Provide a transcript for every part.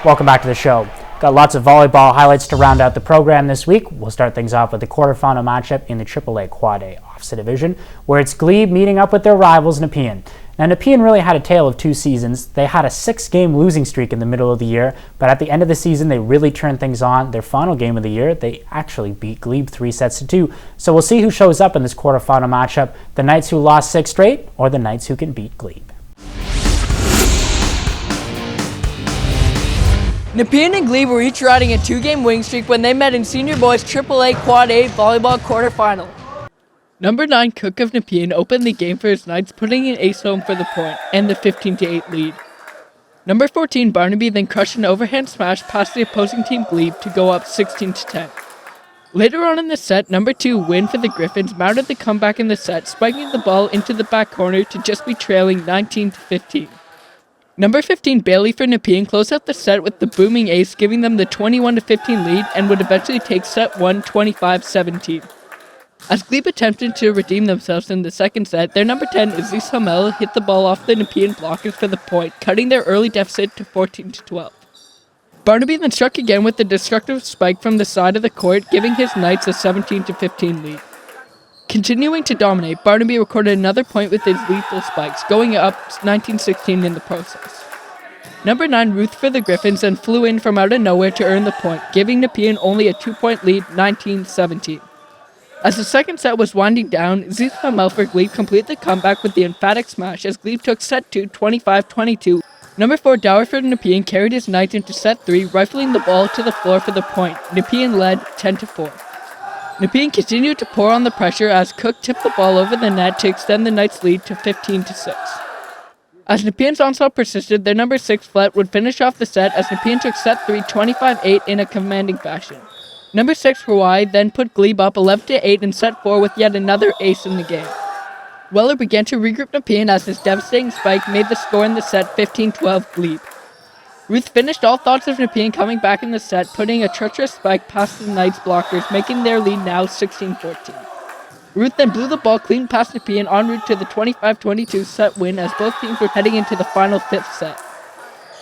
Welcome back to the show. Got lots of volleyball highlights to round out the program this week. We'll start things off with the quarterfinal matchup in the AAA Quad A Officer Division, where it's Glebe meeting up with their rivals Nepean. Now, Nepean really had a tale of two seasons. They had a 6-game losing streak in the middle of the year, but at the end of the season, they really turned things on. Their final game of the year, they actually beat Glebe 3-2. So we'll see who shows up in this quarterfinal matchup, the Knights who lost 6 straight or the Knights who can beat Glebe. Nepean and Glebe were each riding a 2-game winning streak when they met in Senior Boys AAA Quad A Volleyball quarterfinal. Number 9 Cook of Nepean opened the game for his Knights, putting an ace home for the point and the 15-8 lead. Number 14 Barnaby then crushed an overhand smash past the opposing team Glebe to go up 16-10. Later on in the set, number 2 Win for the Griffins mounted the comeback in the set, spiking the ball into the back corner to just be trailing 19-15. Number 15 Bailey for Nepean closed out the set with the booming ace, giving them the 21-15 lead and would eventually take set 1 25-17. As Glebe attempted to redeem themselves in the second set, their number 10 Aziz Hamel hit the ball off the Nepean blockers for the point, cutting their early deficit to 14-12. Barnaby then struck again with the destructive spike from the side of the court, giving his Knights a 17-15 lead. Continuing to dominate, Barnaby recorded another point with his lethal spikes, going up 19-16 in the process. Number 9 Ruth for the Griffins then flew in from out of nowhere to earn the point, giving Nepean only a 2-point lead, 19-17. As the second set was winding down, Aziz Hamel for Glebe completed the comeback with the emphatic smash as Glebe took set 2 25-22. Number 4 Dower for Nepean carried his Knights into set 3, rifling the ball to the floor for the point. Nepean led 10-4. Nepean continued to pour on the pressure as Cook tipped the ball over the net to extend the Knights' lead to 15-6. As Nepean's onslaught persisted, their number 6 Flet would finish off the set as Nepean took set 3 25-8 in a commanding fashion. Number 6 Hawaii then put Glebe up 11-8 in set 4 with yet another ace in the game. Weller began to regroup Nepean as his devastating spike made the score in the set 15-12 Glebe. Ruth finished all thoughts of Nepean coming back in the set, putting a treacherous spike past the Knights' blockers, making their lead now 16-14. Ruth then blew the ball clean past Nepean en route to the 25-22 set win as both teams were heading into the final 5th set.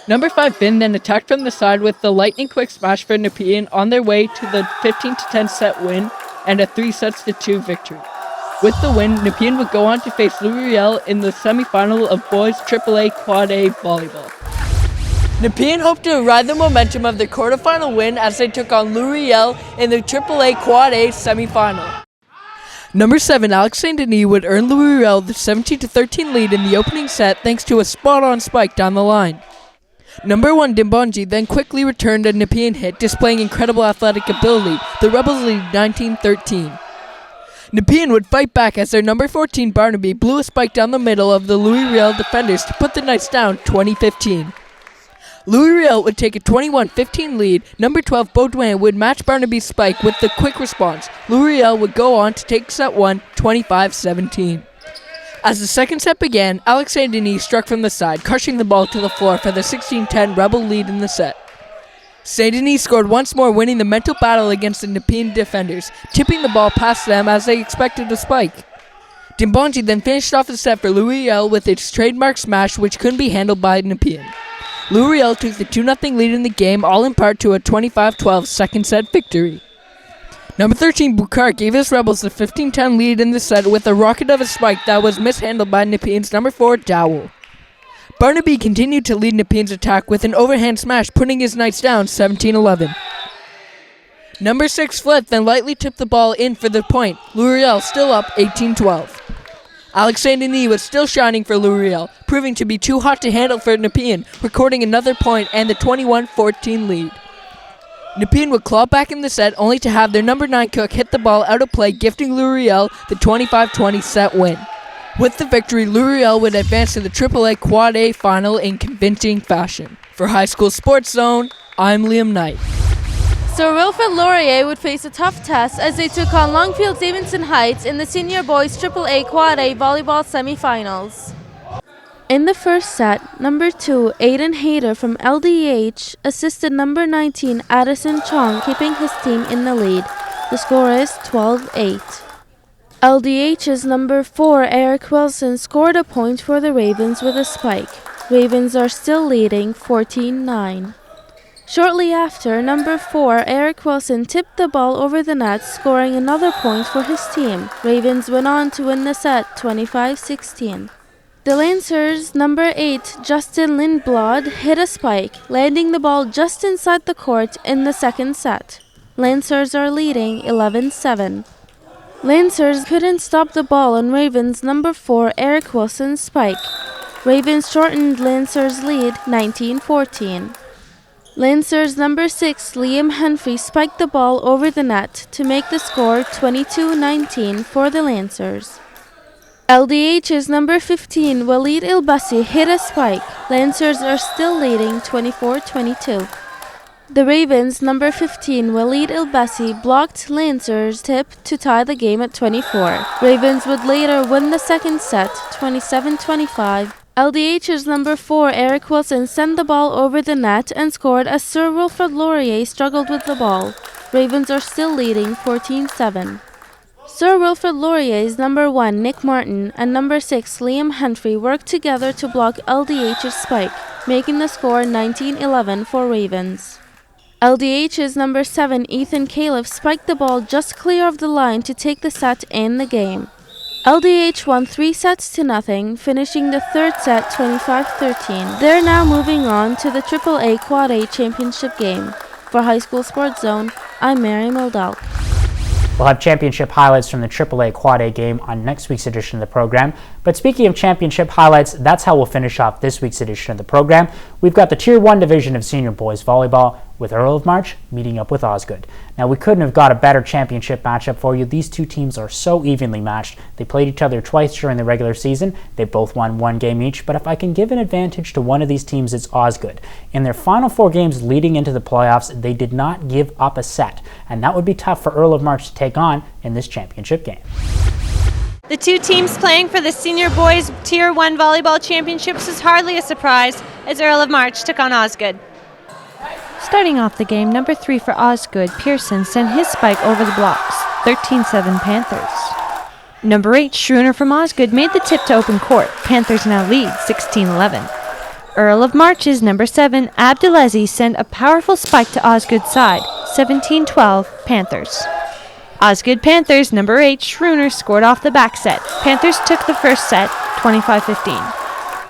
Number 5 Vin then attacked from the side with the lightning-quick smash for Nepean on their way to the 15-10 set win and a 3-2 victory. With the win, Nepean would go on to face Louis-Riel in the semifinal of Boys AAA Quad A Volleyball. Nepean hoped to ride the momentum of their quarterfinal win as they took on Louis-Riel in the AAA Quad A semifinal. Number 7 Alex St. Denis would earn Louis-Riel the 17-13 lead in the opening set thanks to a spot-on spike down the line. Number 1 Dimbonji then quickly returned a Nepean hit, displaying incredible athletic ability. The Rebels lead 19-13. Nepean would fight back as their number 14 Barnaby blew a spike down the middle of the Louis-Riel defenders to put the Knights down 20-15. Louis-Riel would take a 21-15 lead. Number 12 Baudouin would match Barnaby's spike with the quick response. Louis-Riel would go on to take set 1 25-17. As the second set began, Alex St. Denis struck from the side, crushing the ball to the floor for the 16-10 Rebel lead in the set. St. Denis scored once more, winning the mental battle against the Nepean defenders, tipping the ball past them as they expected a spike. Dimbonji then finished off the set for Louis-Riel with its trademark smash, which couldn't be handled by Nepean. Louis-Riel took the 2-0 lead in the game, all in part to a 25-12 second set victory. Number 13 Bukar gave his Rebels the 15-10 lead in the set with a rocket of a spike that was mishandled by Nepean's number 4 Dowell. Barnaby continued to lead Nepean's attack with an overhand smash, putting his Knights down 17-11. Number 6 Flet then lightly tipped the ball in for the point. Louis-Riel still up 18-12. Alex St. Denis was still shining for Louis-Riel, proving to be too hot to handle for Nepean, recording another point and the 21-14 lead. Nepean would claw back in the set, only to have their number 9 Cook hit the ball out of play, gifting Louis-Riel the 25-20 set win. With the victory, Louis-Riel would advance to the AAA Quad A final in convincing fashion. For High School Sports Zone, I'm Liam Knight. So Wilfrid Laurier would face a tough test as they took on Longfields-Davidson Heights in the Senior Boys AAA Quad A Volleyball semifinals. In the first set, number 2 Aiden Hayter from LDH assisted number 19 Addison Chong, keeping his team in the lead. The score is 12-8. LDH's number 4 Eric Wilson scored a point for the Ravens with a spike. Ravens are still leading 14-9. Shortly after, number 4, Eric Wilson tipped the ball over the net, scoring another point for his team. Ravens went on to win the set 25-16. The Lancers' number 8, Justin Lindblad, hit a spike, landing the ball just inside the court in the second set. Lancers are leading 11-7. Lancers couldn't stop the ball on Ravens' number 4, Eric Wilson's spike. Ravens shortened Lancers' lead 19-14. Lancers' number 6, Liam Humphrey, spiked the ball over the net to make the score 22-19 for the Lancers. LDH's number 15, Walid Elbassi, hit a spike. Lancers are still leading 24-22. The Ravens' number 15, Walid Elbassi, blocked Lancers' tip to tie the game at 24. Ravens would later win the second set 27-25. LDH's number 4, Eric Wilson, sent the ball over the net and scored as Sir Wilfrid Laurier struggled with the ball. Ravens are still leading 14-7. Sir Wilfrid Laurier's number 1, Nick Martin, and number 6, Liam Humphrey, worked together to block LDH's spike, making the score 19-11 for Ravens. LDH's number 7, Ethan Califf, spiked the ball just clear of the line to take the set and the game. LDH won 3-0, finishing the third set 25-13. They're now moving on to the AAA Quad A Championship game. For High School Sports Zone, I'm Mary Moldal. We'll have championship highlights from the AAA Quad A game on next week's edition of the program. But speaking of championship highlights, that's how we'll finish off this week's edition of the program. We've got the Tier 1 division of senior boys volleyball, with Earl of March meeting up with Osgoode. Now, we couldn't have got a better championship matchup for you. These two teams are so evenly matched. They played each other twice during the regular season. They both won one game each, but if I can give an advantage to one of these teams, it's Osgoode. In their final 4 games leading into the playoffs, they did not give up a set, and that would be tough for Earl of March to take on in this championship game. The two teams playing for the Senior Boys Tier 1 Volleyball Championships is hardly a surprise as Earl of March took on Osgoode. Starting off the game, number 3 for Osgoode, Pearson, sent his spike over the blocks, 13-7 Panthers. Number 8, Schroeder from Osgoode, made the tip to open court. Panthers now lead 16-11. Earl of March's number 7, Abdelaziz, sent a powerful spike to Osgoode's side, 17-12 Panthers. Osgoode Panthers, number 8, Schroeder, scored off the back set. Panthers took the first set, 25-15.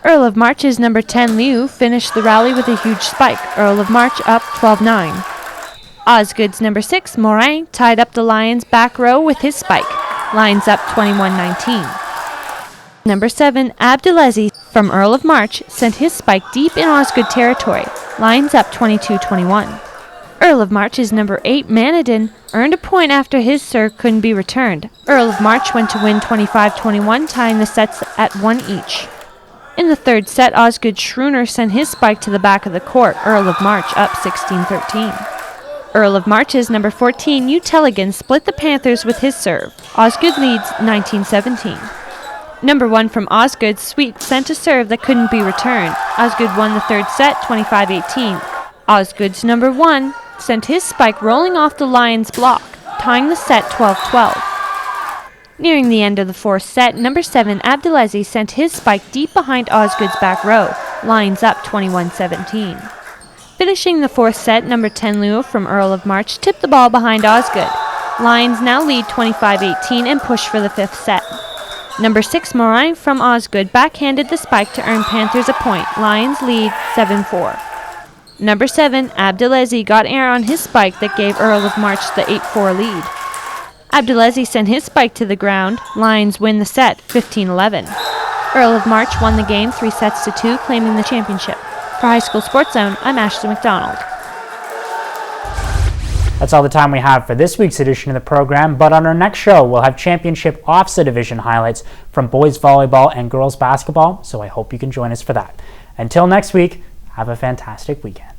Earl of March's number 10, Liu, finished the rally with a huge spike. Earl of March up 12-9. Osgoode's number 6, Morin, tied up the Lions' back row with his spike. Lions up 21-19. Number 7, Abdelaziz from Earl of March, sent his spike deep in Osgoode territory. Lions up 22-21. Earl of March's number 8, Manadin, earned a point after his serve couldn't be returned. Earl of March went to win 25-21, tying the sets at 1 each. In the third set, Osgoode Schroeder sent his spike to the back of the court. Earl of March up 16-13. Earl of March's number 14, Uteligan, split the Panthers with his serve. Osgoode leads 19-17. Number 1 from Osgoode, Sweet, sent a serve that couldn't be returned. Osgoode won the third set 25-18. Osgoode's number 1 sent his spike rolling off the Lions' block, tying the set 12-12. Nearing the end of the fourth set, number 7, Abdelaziz, sent his spike deep behind Osgoode's back row. Lions up 21-17. Finishing the fourth set, number 10, Liu from Earl of March, tipped the ball behind Osgoode. Lions now lead 25-18 and push for the fifth set. Number 6, Morin from Osgoode, backhanded the spike to earn Panthers a point. Lions lead 7-4. Number 7, Abdelaziz, got air on his spike that gave Earl of March the 8-4 lead. Abdelaziz sent his spike to the ground. Lions win the set, 15-11. Earl of March won the game 3-2, claiming the championship. For High School Sports Zone, I'm Ashley McDonald. That's all the time we have for this week's edition of the program, but on our next show, we'll have championship OFSA division highlights from boys volleyball and girls basketball, so I hope you can join us for that. Until next week, have a fantastic weekend.